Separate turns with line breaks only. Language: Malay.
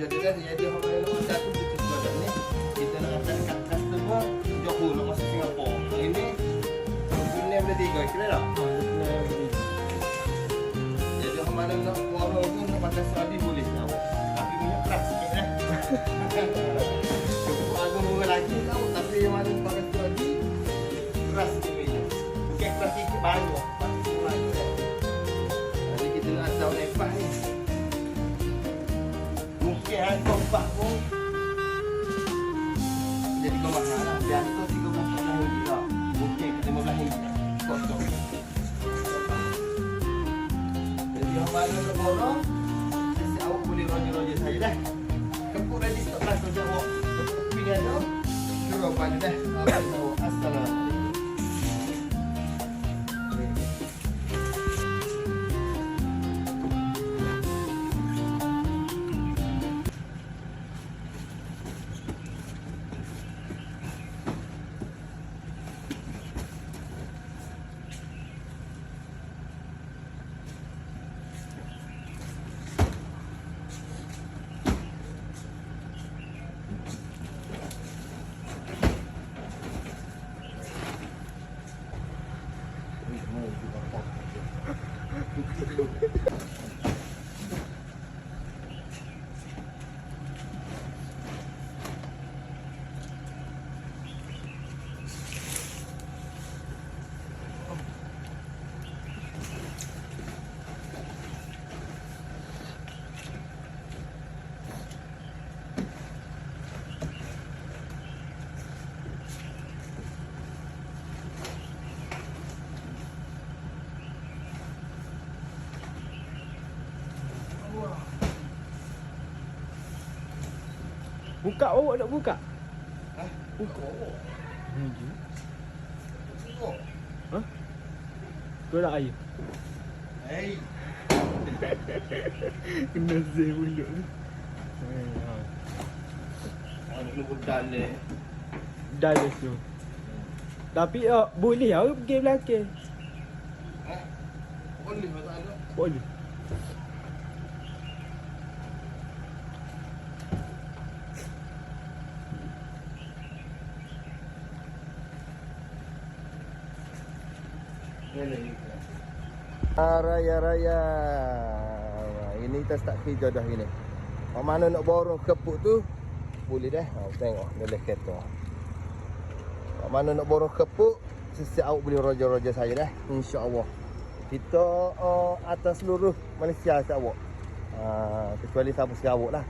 jadi kan jadi orang yang nak tu kita sudah ni. Kita nak hantar kat customer Johor nak masuk Singapura. Hari ni boleh 3 kira tak? Jadi orang mana nak orang tu nak pakai Saudi boleh tahu. Tapi punya keras sikit dah. Aku murah lagi tahu tapi yang mana pakai Saudi keras sikit punya. Bukan keras sikit banyak. Pasti murah juga. Jadi kita nak tahu lepas ni. Mungkin kompak pun jadi kau mahal lah. Biasa tu 30 ringgit lah. Mungkin 15 ringgit. Kosong. Jadi yang mana nak borong, sesi awak boleh roja-roja saya dah. Kepuk ready stok kelas roja awak. Kepuk pilih tu, suruh pada dah. Assalamualaikum.
Buka awak nak buka?
Hah? Buka awak? Buka?
Hah? Kau nak air?
Hei!
Kena save mulut ni.
Anak lu berdalih.
Dah dah tu. Tapi boleh lah pergi belakang.
Hah? Boleh tak ada?
Boleh.
Raya-raya. Ini kita start kerja dah ini. Orang mana nak borong kepuk tu boleh dah. Tengok boleh kereta. Orang mana nak borong kepuk sesiap awak boleh roja-roja saya dah. InsyaAllah. Kita atas seluruh Malaysia awak. Kecuali Sabah Sarawak lah.